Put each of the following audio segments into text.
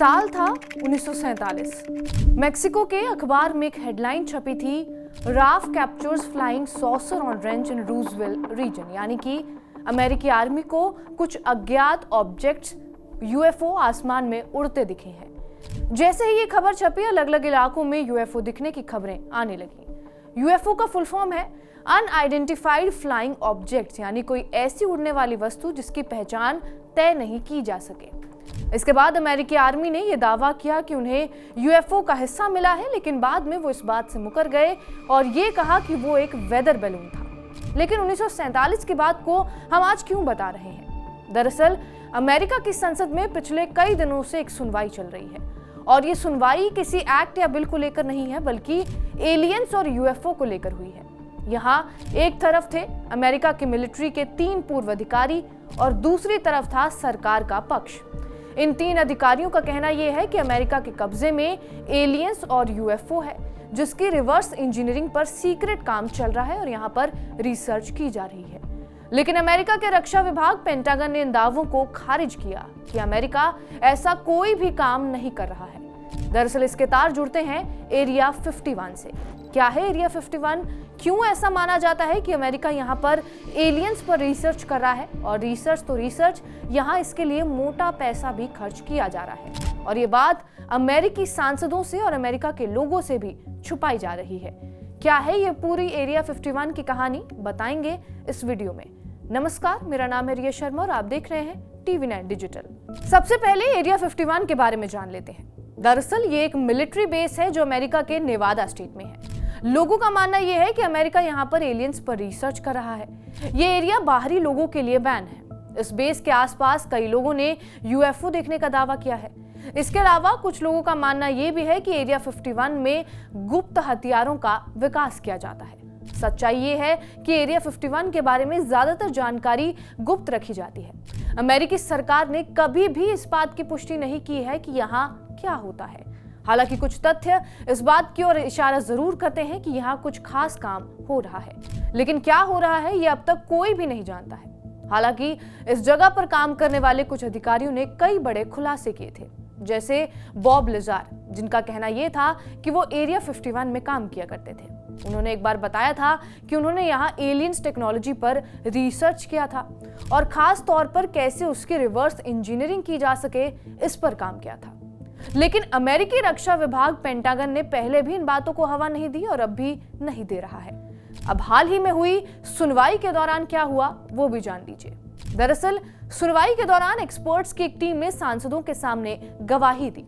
साल था 1947। मेक्सिको के अखबार में एक हेडलाइन छपी थी, RAAF captures flying saucer on ranch in Roswell region, यानी कि अमेरिकी आर्मी को कुछ अज्ञात ऑब्जेक्ट्स यूएफओ आसमान में उड़ते दिखे हैं। जैसे ही ये खबर छपी, अलग अलग इलाकों में यूएफओ दिखने की खबरें आने लगी। यूएफओ का फुल फॉर्म है अनआइडेंटिफाइड फ्लाइंग ऑब्जेक्ट्स, यानी कोई ऐसी उड़ने वाली वस्तु जिसकी पहचान तय नहीं की जा सके। इसके बाद अमेरिकी आर्मी ने यह दावा किया कि उन्हें यूएफओ का हिस्सा मिला है, लेकिन बाद में वो इस बात से मुकर गए और ये कहा कि वो एक वेदर बैलून था। लेकिन 1947 की बात को हम आज क्यों बता रहे हैं? दरअसल अमेरिका की संसद में पिछले कई दिनों से एक सुनवाई चल रही है और ये सुनवाई किसी एक्ट या बिल को लेकर नहीं है, बल्कि एलियंस और यूएफओ को लेकर हुई है। यहाँ एक तरफ थे अमेरिका की मिलिट्री के 3 पूर्व अधिकारी और दूसरी तरफ था सरकार का पक्ष। इन 3 अधिकारियों का कहना यह है कि अमेरिका के कब्जे में एलियंस और यूएफओ है, जिसकी रिवर्स इंजीनियरिंग पर सीक्रेट काम चल रहा है और यहाँ पर रिसर्च की जा रही है। लेकिन अमेरिका के रक्षा विभाग पेंटागन ने इन दावों को खारिज किया कि अमेरिका ऐसा कोई भी काम नहीं कर रहा है। दरअसल इसके तार जुड़ते हैं एरिया 51 से। क्या है एरिया 51? क्यों ऐसा माना जाता है कि अमेरिका यहाँ पर एलियंस पर रिसर्च कर रहा है? और रिसर्च तो रिसर्च, यहाँ इसके लिए मोटा पैसा भी खर्च किया जा रहा है और ये बात अमेरिकी सांसदों से और अमेरिका के लोगों से भी छुपाई जा रही है। क्या है ये पूरी एरिया 51 की कहानी, बताएंगे इस वीडियो में। नमस्कार, मेरा नाम है रिया शर्मा और आप देख रहे हैं TV9 डिजिटल। सबसे पहले एरिया 51 के बारे में जान लेते हैं। दरअसल ये एक मिलिट्री बेस है जो अमेरिका के नेवादा स्टेट में है। लोगों का मानना यह है कि अमेरिका यहाँ पर एलियंस पर रिसर्च कर रहा है। ये एरिया बाहरी लोगों के लिए बैन है। इस बेस के आसपास कई लोगों ने यूएफओ देखने का दावा किया है। इसके अलावा कुछ लोगों का मानना यह भी है कि एरिया 51 में गुप्त हथियारों का विकास किया जाता है। सच्चाई ये है कि एरिया 51 के बारे में ज्यादातर जानकारी गुप्त रखी जाती है। अमेरिकी सरकार ने कभी भी इस बात की पुष्टि नहीं की है कि यहाँ क्या होता है। हालांकि कुछ तथ्य इस बात की ओर इशारा जरूर करते हैं कि यहाँ कुछ खास काम हो रहा है, लेकिन क्या हो रहा है ये अब तक कोई भी नहीं जानता है। हालांकि इस जगह पर काम करने वाले कुछ अधिकारियों ने कई बड़े खुलासे किए थे, जैसे बॉब लिजार, जिनका कहना यह था कि वो एरिया 51 में काम किया करते थे। उन्होंने एक बार बताया था कि उन्होंने यहाँ एलियंस टेक्नोलॉजी पर रिसर्च किया था और खास तौर पर कैसे उसकी रिवर्स इंजीनियरिंग की जा सके, इस पर काम किया था। लेकिन अमेरिकी रक्षा विभाग पेंटागन ने पहले भी इन बातों को हवा नहीं दी और अब भी नहीं दे रहा है। अब हाल ही में हुई सुनवाई के दौरान क्या हुआ वो भी जान लीजिए। दरअसल सुनवाई के दौरान एक्सपर्ट्स की एक टीम ने सांसदों के सामने गवाही दी,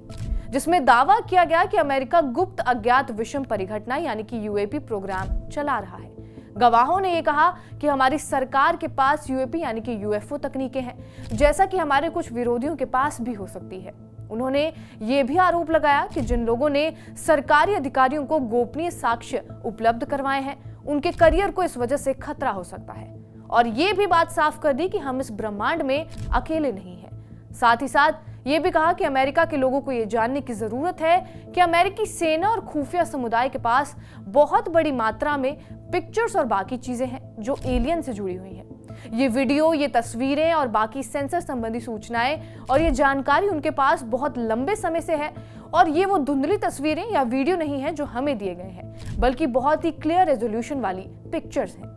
जिसमें दावा किया गया कि अमेरिका गुप्त अज्ञात विषम परिघटना यानी कि यूएपी प्रोग्राम चला रहा है। गवाहों ने यह कहा कि हमारी सरकार के पास यूएपी यानी कि यूएफओ तकनीकें हैं, जैसा कि हमारे कुछ विरोधियों के पास भी हो सकती है। उन्होंने ये भी आरोप लगाया कि जिन लोगों ने सरकारी अधिकारियों को गोपनीय साक्ष्य उपलब्ध करवाए हैं, उनके करियर को इस वजह से खतरा हो सकता है और ये भी बात साफ कर दी कि हम इस ब्रह्मांड में अकेले नहीं हैं। साथ ही साथ ये भी कहा कि अमेरिका के लोगों को ये जानने की जरूरत है कि अमेरिकी सेना और खुफिया समुदाय के पास बहुत बड़ी मात्रा में पिक्चर्स और बाकी चीजें हैं जो एलियन से जुड़ी हुई हैं। ये वीडियो, ये तस्वीरें और बाकी सेंसर संबंधी सूचनाएं और ये जानकारी उनके पास बहुत लंबे समय से है और ये वो धुंधली तस्वीरें या वीडियो नहीं है जो हमें दिए गए हैं, बल्कि बहुत ही क्लियर रेजोल्यूशन वाली पिक्चर्स हैं।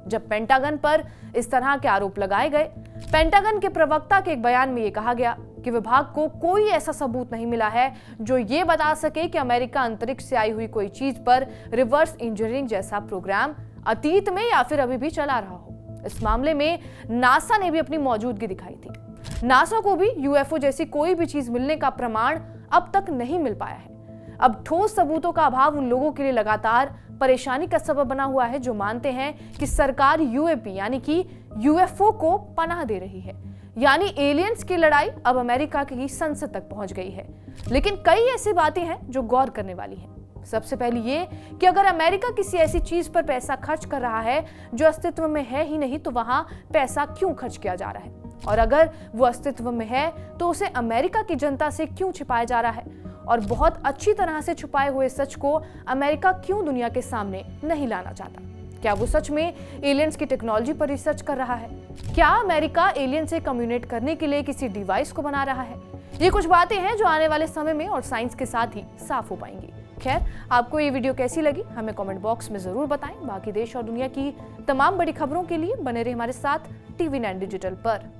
जब पेंटागन पर इस तरह के आरोप लगाए गए, पेंटागन के प्रवक्ता के एक बयान में ये कहा गया कि विभाग को कोई ऐसा सबूत नहीं मिला है जो ये बता सके कि अमेरिका अंतरिक्ष से आई हुई कोई चीज पर रिवर्स इंजीनियरिंग जैसा प्रोग्राम अतीत में या फिर अभी भी चला रहा हो। इस मामले में नासा ने भी अपनी मौजूदगी दिखाई थी। नासा को भी यूएफओ जैसी कोई भी चीज मिलने का प्रमाण अब तक नहीं मिल पाया है। अब ठोस सबूतों का अभाव उन लोगों के लिए लगातार परेशानी का सबब बना हुआ है जो मानते हैं कि सरकार यूएपी यानी कि यूएफओ को पनाह दे रही है। यानी एलियंस की लड़ाई अब अमेरिका की संसद तक पहुंच गई है। लेकिन कई ऐसी बातें हैं जो गौर करने वाली हैं। सबसे पहली ये कि अगर अमेरिका किसी ऐसी चीज पर पैसा खर्च कर रहा है जो अस्तित्व में है ही नहीं, तो वहां पैसा क्यों खर्च किया जा रहा है? और अगर वो अस्तित्व में है तो उसे अमेरिका की जनता से क्यों छिपाया जा रहा है? और बहुत अच्छी तरह से छुपाए हुए सच को अमेरिका क्यों दुनिया के सामने नहीं लाना चाहता? क्या वो सच में एलियंस की टेक्नोलॉजी पर रिसर्च कर रहा है? क्या अमेरिका एलियन से कम्युनिकेट करने के लिए किसी डिवाइस को बना रहा है? ये कुछ बातें हैं जो आने वाले समय में और साइंस के साथ ही साफ हो पाएंगी। खैर, आपको ये वीडियो कैसी लगी हमें कमेंट बॉक्स में जरूर बताएं। बाकी देश और दुनिया की तमाम बड़ी खबरों के लिए बने रहे हमारे साथ TV9 डिजिटल पर।